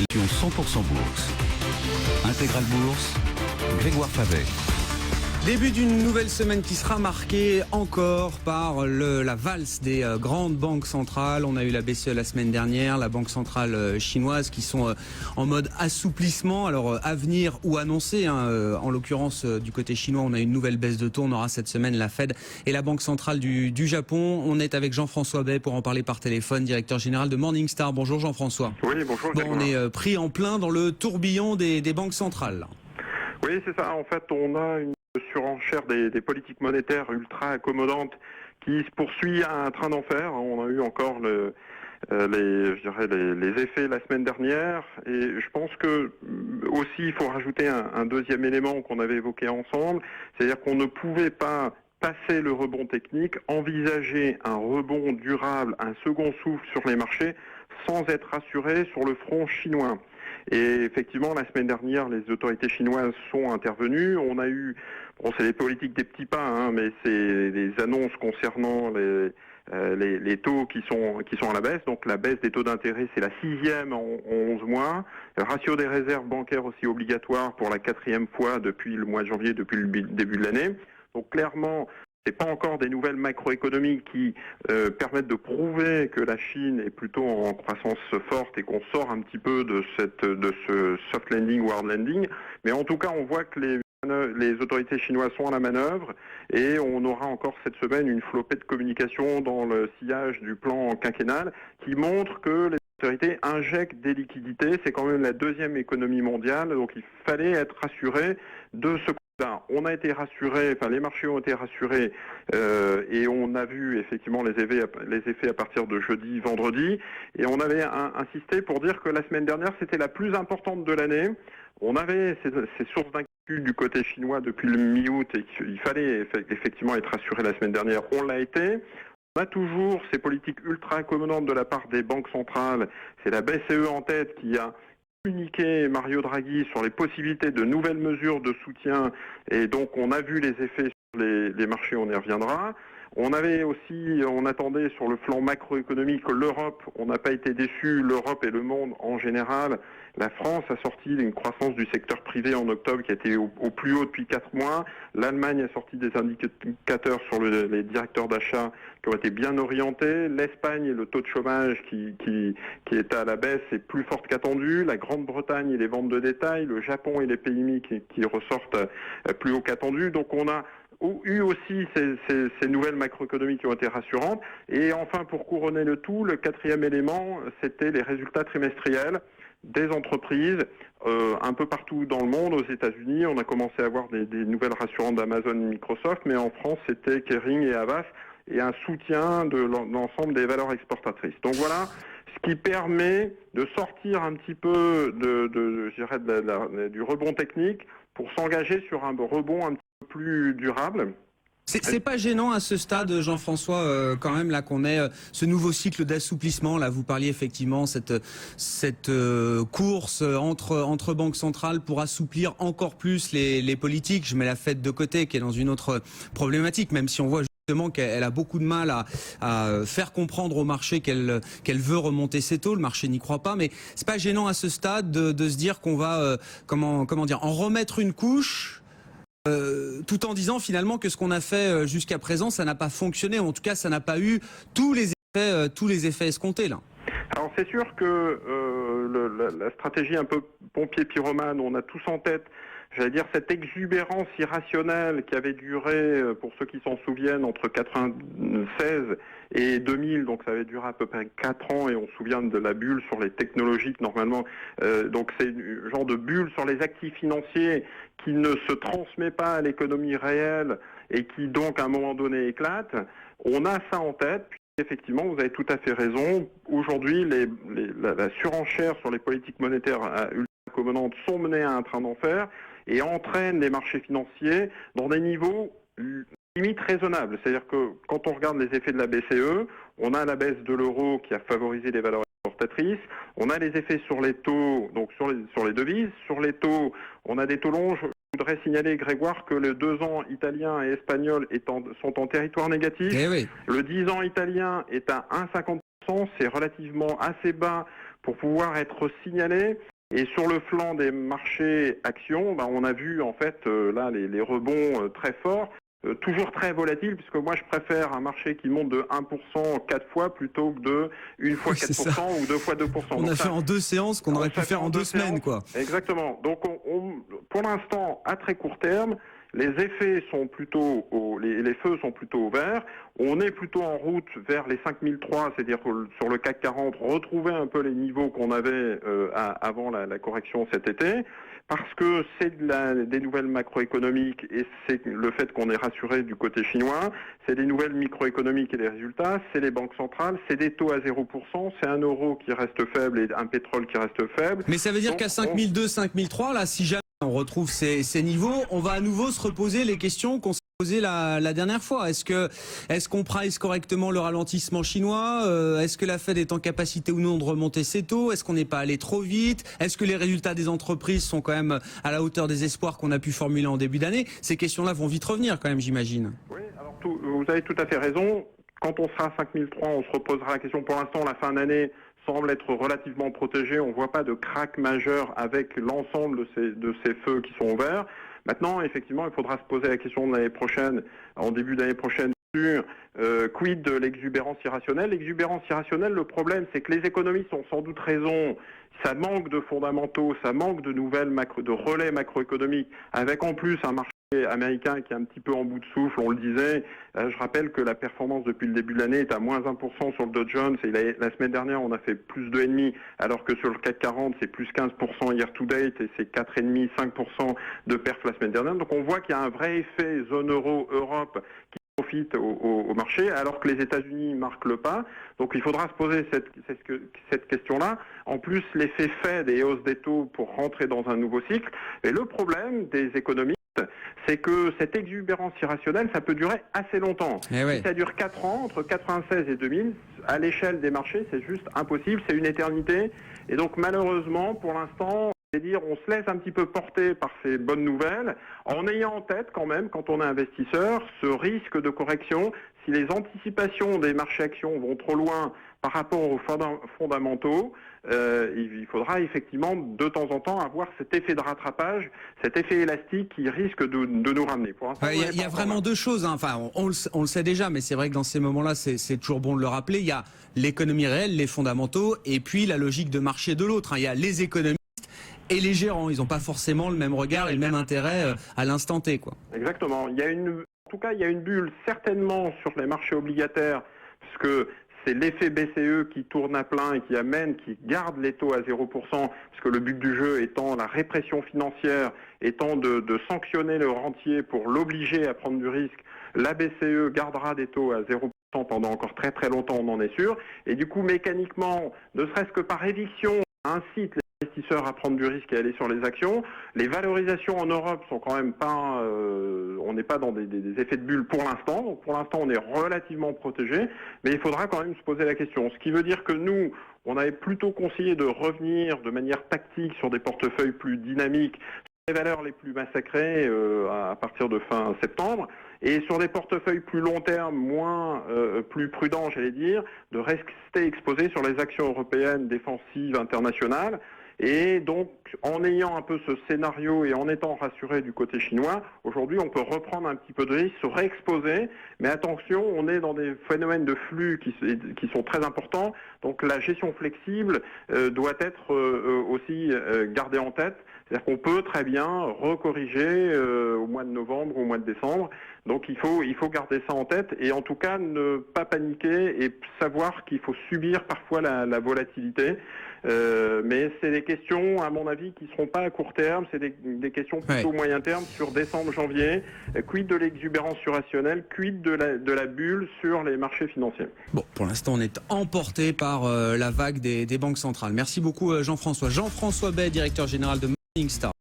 L'émission 100% Bourse. Intégrale Bourse, Grégoire Favet. Début d'une nouvelle semaine qui sera marquée encore par la valse des grandes banques centrales. On a eu la BCE la semaine dernière, la banque centrale chinoise qui sont en mode assouplissement. Alors à venir ou annoncé, en l'occurrence du côté chinois, on a une nouvelle baisse de taux. On aura cette semaine la Fed et la Banque centrale du Japon. On est avec Jean-François Bay pour en parler par téléphone, directeur général de Morningstar. Bonjour Jean-François. Oui, bonjour. Bon, on est pris en plein dans le tourbillon des banques centrales. Oui, c'est ça. En fait, on a une surenchère des politiques monétaires ultra accommodantes qui se poursuit à un train d'enfer. On a eu encore les effets la semaine dernière, et je pense que aussi il faut rajouter un deuxième élément qu'on avait évoqué ensemble, c'est-à-dire qu'on ne pouvait pas passer le rebond technique, envisager un rebond durable, un second souffle sur les marchés sans être rassuré sur le front chinois. Et effectivement, la semaine dernière, les autorités chinoises sont intervenues. On a eu, c'est les politiques des petits pas, mais c'est des annonces concernant les taux qui sont à la baisse. Donc la baisse des taux d'intérêt, c'est la 6e en 11 mois. Le ratio des réserves bancaires aussi obligatoire pour la 4e fois depuis le mois de janvier, depuis le début de l'année. Donc clairement, c'est pas encore des nouvelles macroéconomiques qui permettent de prouver que la Chine est plutôt en croissance forte et qu'on sort un petit peu de ce soft landing ou hard landing. Mais en tout cas, on voit que les autorités chinoises sont à la manœuvre, et on aura encore cette semaine une flopée de communication dans le sillage du plan quinquennal qui montre que les autorités injectent des liquidités. C'est quand même la 2e économie mondiale, donc il fallait être rassuré de ce. On a été rassurés, les marchés ont été rassurés, et on a vu effectivement les effets à partir de jeudi, vendredi, et on avait insisté pour dire que la semaine dernière c'était la plus importante de l'année. On avait ces sources d'inquiétude du côté chinois depuis le mi-août, et qu'il fallait effectivement être rassuré la semaine dernière. On l'a été. On a toujours ces politiques ultra accommodantes de la part des banques centrales. C'est la BCE en tête qui a communiqué Mario Draghi sur les possibilités de nouvelles mesures de soutien, et donc on a vu les effets sur les marchés, on y reviendra. On attendait sur le flanc macroéconomique l'Europe, on n'a pas été déçus, l'Europe et le monde en général. La France a sorti une croissance du secteur privé en octobre qui a été au plus haut depuis 4 mois. L'Allemagne a sorti des indicateurs sur les directeurs d'achat qui ont été bien orientés. L'Espagne et le taux de chômage qui est à la baisse est plus forte qu'attendu. La Grande-Bretagne et les ventes de détail. Le Japon et les PMI qui ressortent plus haut qu'attendu. Donc on a eu aussi ces nouvelles macroéconomiques qui ont été rassurantes. Et enfin, pour couronner le tout, le 4e élément, c'était les résultats trimestriels des entreprises un peu partout dans le monde. Aux États-Unis, on a commencé à avoir des nouvelles rassurantes d'Amazon et Microsoft, mais en France, c'était Kering et Havas, et un soutien de l'ensemble des valeurs exportatrices. Donc voilà, ce qui permet de sortir un petit peu du rebond technique pour s'engager sur un rebond un petit peu plus durable. C'est pas gênant à ce stade, Jean-François, quand même, là qu'on ait ce nouveau cycle d'assouplissement. Là, vous parliez effectivement cette course entre banques centrales pour assouplir encore plus les politiques. Je mets la Fed de côté, qui est dans une autre problématique, même si on voit justement qu'elle a beaucoup de mal à faire comprendre au marché qu'elle veut remonter ses taux. Le marché n'y croit pas, mais c'est pas gênant à ce stade de se dire qu'on va comment dire, en remettre une couche. Tout en disant finalement que ce qu'on a fait jusqu'à présent, ça n'a pas fonctionné. En tout cas, ça n'a pas eu tous les effets escomptés là. Alors c'est sûr que la stratégie un peu pompier pyromane, on a tous en tête, j'allais dire, cette exubérance irrationnelle qui avait duré, pour ceux qui s'en souviennent, entre 96 et 2000, donc ça avait duré à peu près 4 ans, et on se souvient de la bulle sur les technologies normalement, donc c'est un genre de bulle sur les actifs financiers qui ne se transmet pas à l'économie réelle et qui donc à un moment donné éclate. On a ça en tête. Effectivement, vous avez tout à fait raison. Aujourd'hui, la surenchère sur les politiques monétaires ultra accommodantes sont menées à un train d'enfer et entraînent les marchés financiers dans des niveaux limite raisonnables. C'est-à-dire que quand on regarde les effets de la BCE, on a la baisse de l'euro qui a favorisé les valeurs exportatrices, on a les effets sur les taux, donc sur les devises. Sur les taux, on a des taux longs. Je voudrais signaler, Grégoire, que les 2 ans italiens et espagnols sont en territoire négatif. Eh oui. Le 10 ans italien est à 1,50%, c'est relativement assez bas pour pouvoir être signalés. Et sur le flanc des marchés actions, on a vu en fait là les rebonds très forts. Toujours très volatile, puisque moi je préfère un marché qui monte de 1% 4 fois plutôt que de une fois 4% ou 2 fois 2%. On a fait en 2 séances qu'on aurait pu faire en 2 semaines, quoi. Exactement. Donc pour l'instant, à très court terme, les effets sont plutôt, les feux sont plutôt au vert. On est plutôt en route vers les 5003, c'est-à-dire sur le CAC 40, retrouver un peu les niveaux qu'on avait avant la correction cet été. Parce que c'est des nouvelles macroéconomiques et c'est le fait qu'on est rassuré du côté chinois, c'est des nouvelles microéconomiques et des résultats, c'est les banques centrales, c'est des taux à 0%, c'est un euro qui reste faible et un pétrole qui reste faible. Mais ça veut dire qu'à 5002, 5003, là, si jamais on retrouve ces niveaux, on va à nouveau se reposer les questions qu'on s'est posées la dernière fois. Est-ce qu'on price correctement le ralentissement chinois? Est-ce que la Fed est en capacité ou non de remonter ses taux? Est-ce qu'on n'est pas allé trop vite? Est-ce que les résultats des entreprises sont quand même à la hauteur des espoirs qu'on a pu formuler en début d'année? Ces questions-là vont vite revenir quand même, j'imagine. Oui, alors vous avez tout à fait raison. Quand on sera à 5003, on se reposera la question. Pour l'instant, la fin d'année semble être relativement protégée. On ne voit pas de crack majeur avec l'ensemble de ces feux qui sont ouverts. Maintenant, effectivement, il faudra se poser la question de l'année prochaine, en début d'année prochaine, sur quid de l'exubérance irrationnelle. L'exubérance irrationnelle, le problème, c'est que les économistes ont sans doute raison. Ça manque de fondamentaux, ça manque de de relais macroéconomiques, avec en plus un marché américain qui est un petit peu en bout de souffle, on le disait. Je rappelle que la performance depuis le début de l'année est à moins 1% sur le Dow Jones et la semaine dernière on a fait plus 2,5 alors que sur le CAC 40 c'est plus 15% year to date et c'est 4,5-5% de perf la semaine dernière. Donc on voit qu'il y a un vrai effet zone euro Europe qui profite au marché alors que les États-Unis marquent le pas. Donc il faudra se poser cette question-là. En plus l'effet Fed et hausse des taux pour rentrer dans un nouveau cycle. Et le problème des économies, c'est que cette exubérance irrationnelle, ça peut durer assez longtemps. Si ça dure 4 ans, entre 96 et 2000, à l'échelle des marchés, c'est juste impossible, c'est une éternité. Et donc malheureusement, pour l'instant, on se laisse un petit peu porter par ces bonnes nouvelles, en ayant en tête quand même, quand on est investisseur, ce risque de correction. Si les anticipations des marchés actions vont trop loin par rapport aux fondamentaux, il faudra effectivement de temps en temps avoir cet effet de rattrapage, cet effet élastique qui risque de nous ramener. Il y a vraiment deux choses, hein. Enfin, on le sait déjà, mais c'est vrai que dans ces moments-là, c'est toujours bon de le rappeler. Il y a l'économie réelle, les fondamentaux, et puis la logique de marché de l'autre. Il y a les économistes et les gérants. Ils n'ont pas forcément le même regard et le même intérêt à l'instant T, quoi. Exactement. En tout cas, il y a une bulle certainement sur les marchés obligataires, puisque c'est l'effet BCE qui tourne à plein et qui garde les taux à 0%, parce que le but du jeu étant la répression financière, étant de sanctionner le rentier pour l'obliger à prendre du risque. La BCE gardera des taux à 0% pendant encore très très longtemps, on en est sûr. Et du coup, mécaniquement, ne serait-ce que par éviction, incite les investisseurs à prendre du risque et aller sur les actions. Les valorisations en Europe sont quand même pas, on n'est pas dans des effets de bulle pour l'instant. Donc pour l'instant, on est relativement protégé, mais il faudra quand même se poser la question. Ce qui veut dire que nous, on avait plutôt conseillé de revenir de manière tactique sur des portefeuilles plus dynamiques, sur les valeurs les plus massacrées à partir de fin septembre. Et sur des portefeuilles plus long terme, plus prudents, j'allais dire, de rester exposé sur les actions européennes défensives internationales. Et donc, en ayant un peu ce scénario et en étant rassuré du côté chinois, aujourd'hui, on peut reprendre un petit peu de risque, se réexposer. Mais attention, on est dans des phénomènes de flux qui sont très importants. Donc, la gestion flexible doit être aussi gardée en tête. C'est-à-dire qu'on peut très bien recorriger au mois de novembre ou au mois de décembre. Donc il faut garder ça en tête et en tout cas ne pas paniquer et savoir qu'il faut subir parfois la volatilité. Mais c'est des questions, à mon avis, qui ne seront pas à court terme. C'est des questions plutôt moyen terme sur décembre, janvier. Quid de l'exubérance irrationnelle, quid de la bulle sur les marchés financiers. Bon, pour l'instant, on est emporté par la vague des banques centrales. Merci beaucoup Jean-François. Jean-François Bay, directeur général de Morningstar.